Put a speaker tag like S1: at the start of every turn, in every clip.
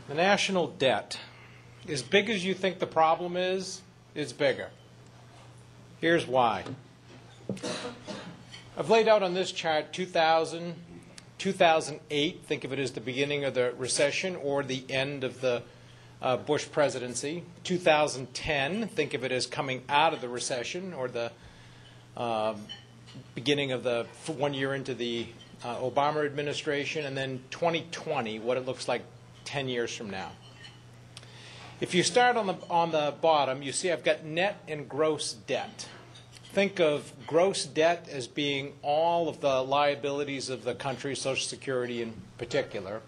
S1: The national debt, as big as you think the problem is, it's bigger. Here's why. I've laid out on this chart 2000, 2008, think of it as the beginning of the recession or the end of the Bush presidency. 2010, think of it as coming out of the recession or the beginning of the 1 year into the Obama administration, and then 2020, what it looks like 10 years from now. If you start on the bottom, you see I've got net and gross debt. Think of gross debt as being all of the liabilities of the country, Social Security in particular.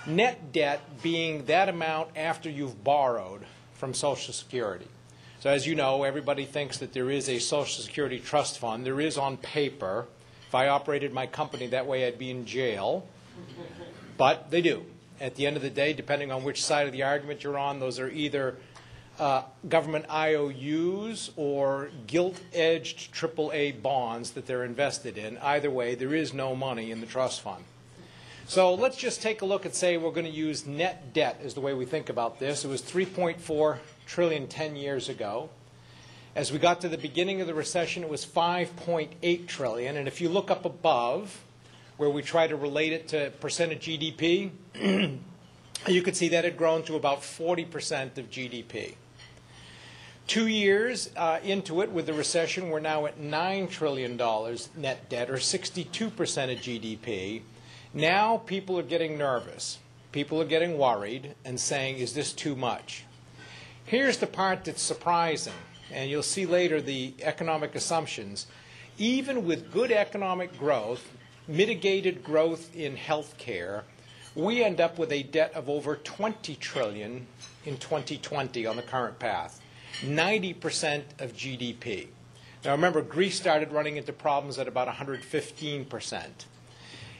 S1: Net debt being that amount after you've borrowed from Social Security. So as you know, everybody thinks that there is a Social Security trust fund. There is on paper. If I operated my company that way, I'd be in jail. But they do. At the end of the day, depending on which side of the argument you're on, those are either government IOUs or gilt-edged AAA bonds that they're invested in. Either way, there is no money in the trust fund. So let's just take a look and say we're going to use net debt as the way we think about this. It was $3.4 trillion 10 years ago. As we got to the beginning of the recession, it was $5.8 trillion. And if you look up above, where we try to relate it to percent of GDP, you could see that had grown to about 40% of GDP. 2 years into it with the recession, we're now at $9 trillion net debt, or 62% of GDP. Now people are getting nervous. People are getting worried and saying, is this too much? Here's the part that's surprising, and you'll see later the economic assumptions. Even with good economic growth, mitigated growth in health care, we end up with a debt of over $20 trillion in 2020 on the current path, 90% of GDP. Now remember, Greece started running into problems at about 115%.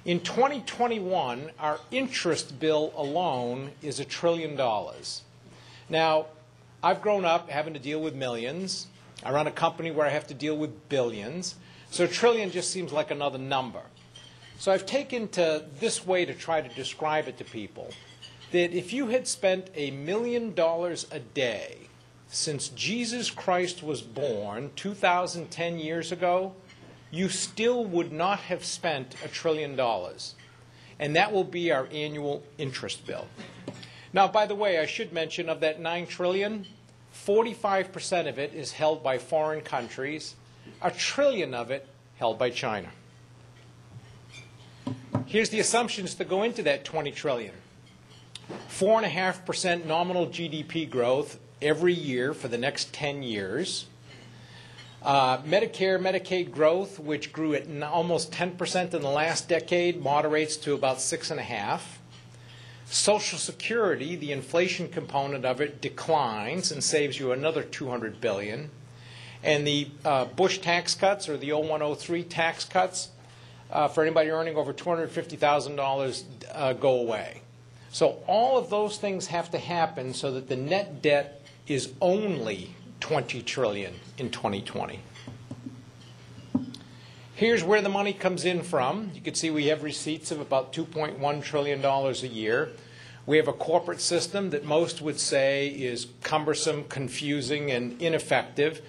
S1: In 2021, our interest bill alone is $1 trillion. Now, I've grown up having to deal with millions. I run a company where I have to deal with billions. So $1 trillion just seems like another number. So I've taken to this way to try to describe it to people, that if you had spent $1 million a day since Jesus Christ was born 2,010 years ago, you still would not have spent $1 trillion. And that will be our annual interest bill. Now, by the way, I should mention of that $9 trillion, 45% of it is held by foreign countries, $1 trillion of it held by China. Here's the assumptions that go into that $20 trillion. 4.5% nominal GDP growth every year for the next 10 years. Medicare, Medicaid growth, which grew at almost 10% in the last decade, moderates to about 6.5%. Social Security, the inflation component of it, declines and saves you another $200 billion. And the Bush tax cuts, or the 0103 tax cuts, for anybody earning over $250,000 go away. So all of those things have to happen so that the net debt is only $20 trillion in 2020. Here's where the money comes in from. You can see we have receipts of about $2.1 trillion a year. We have a corporate system that most would say is cumbersome, confusing, and ineffective,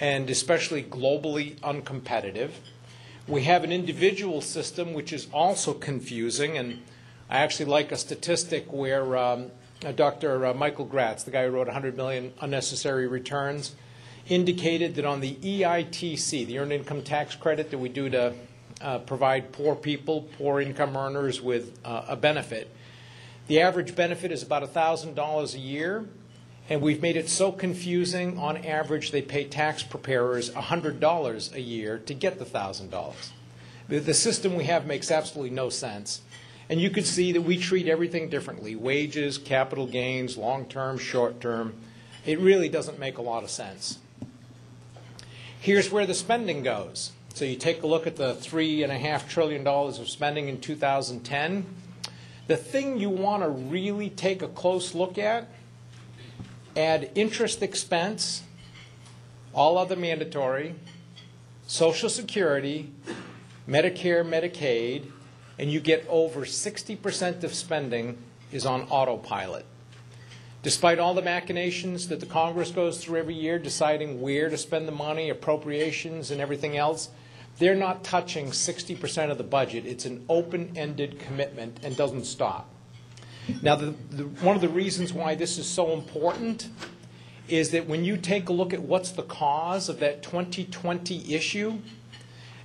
S1: and especially globally uncompetitive. We have an individual system which is also confusing, and I actually like a statistic where Dr. Michael Gratz, the guy who wrote 100 Million Unnecessary Returns, indicated that on the EITC, the Earned Income Tax Credit that we do to provide poor people, poor income earners with a benefit, the average benefit is about $1,000 a year, and we've made it so confusing, on average they pay tax preparers $100 a year to get the $1,000. The system we have makes absolutely no sense. And you can see that we treat everything differently. Wages, capital gains, long-term, short-term. It really doesn't make a lot of sense. Here's where the spending goes. So you take a look at the $3.5 trillion of spending in 2010. The thing you want to really take a close look at, add interest expense, all other mandatory, Social Security, Medicare, Medicaid, and you get over 60% of spending is on autopilot. Despite all the machinations that the Congress goes through every year, deciding where to spend the money, appropriations, and everything else, they're not touching 60% of the budget. It's an open-ended commitment and doesn't stop. Now, one of the reasons why this is so important is that when you take a look at what's the cause of that 2020 issue,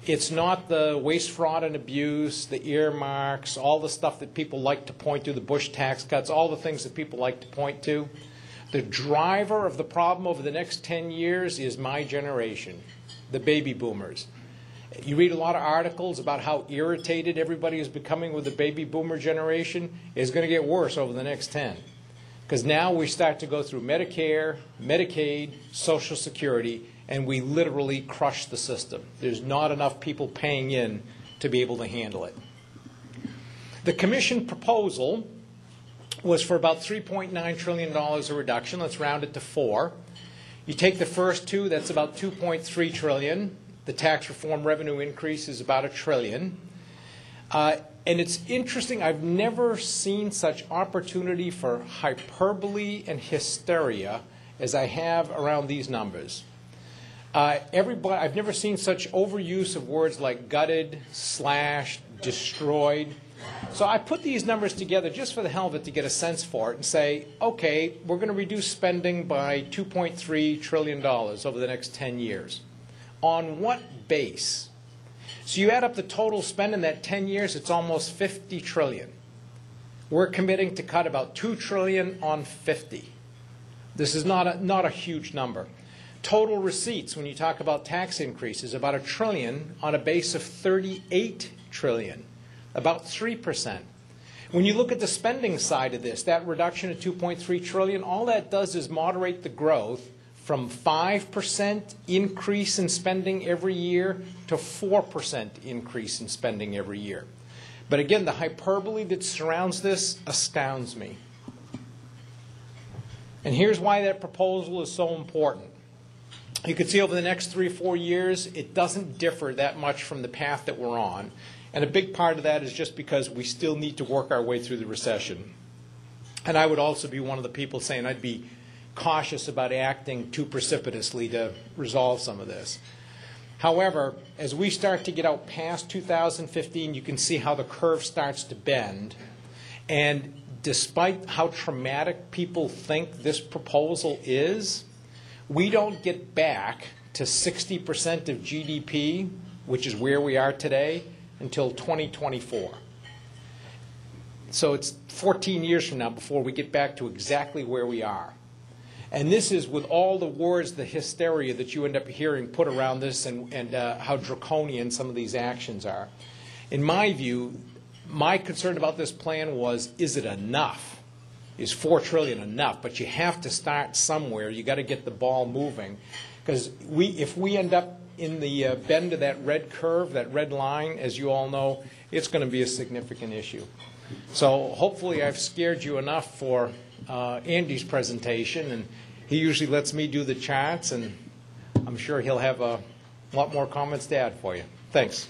S1: it's not the waste, fraud, and abuse, the earmarks, all the stuff that people like to point to, the Bush tax cuts, all the things that people like to point to. The driver of the problem over the next 10 years is my generation, the baby boomers. You read a lot of articles about how irritated everybody is becoming with the baby boomer generation. It's going to get worse over the next 10. Because now we start to go through Medicare, Medicaid, Social Security, and we literally crush the system. There's not enough people paying in to be able to handle it. The Commission proposal was for about $3.9 trillion of reduction. Let's round it to 4. You take the first two, that's about $2.3 trillion. The tax reform revenue increase is about $1 trillion. And it's interesting, I've never seen such opportunity for hyperbole and hysteria as I have around these numbers. I've never seen such overuse of words like gutted, slashed, destroyed. So I put these numbers together just for the hell of it to get a sense for it and say, okay, we're going to reduce spending by $2.3 trillion over the next 10 years. On what base? So you add up the total spend in that 10 years, it's almost $50 trillion. We're committing to cut about $2 trillion on 50. This is not a huge number. Total receipts, when you talk about tax increases, about $1 trillion on a base of $38 trillion, about 3%. When you look at the spending side of this, that reduction of $2.3 trillion, all that does is moderate the growth from 5% increase in spending every year to 4% increase in spending every year. But again, the hyperbole that surrounds this astounds me. And here's why that proposal is so important. You can see over the next 3 or 4 years, it doesn't differ that much from the path that we're on. And a big part of that is just because we still need to work our way through the recession. And I would also be one of the people saying I'd be cautious about acting too precipitously to resolve some of this. However, as we start to get out past 2015, you can see how the curve starts to bend. And despite how traumatic people think this proposal is, we don't get back to 60% of GDP, which is where we are today, until 2024. So it's 14 years from now before we get back to exactly where we are. And this is with all the words, the hysteria that you end up hearing put around this and how draconian some of these actions are. In my view, my concern about this plan was, is it enough? Is $4 trillion enough? But you have to start somewhere. You've got to get the ball moving. Because if we end up in the bend of that red curve, that red line, as you all know, it's going to be a significant issue. So hopefully I've scared you enough for Andy's presentation, and he usually lets me do the charts, and I'm sure he'll have a lot more comments to add for you. Thanks.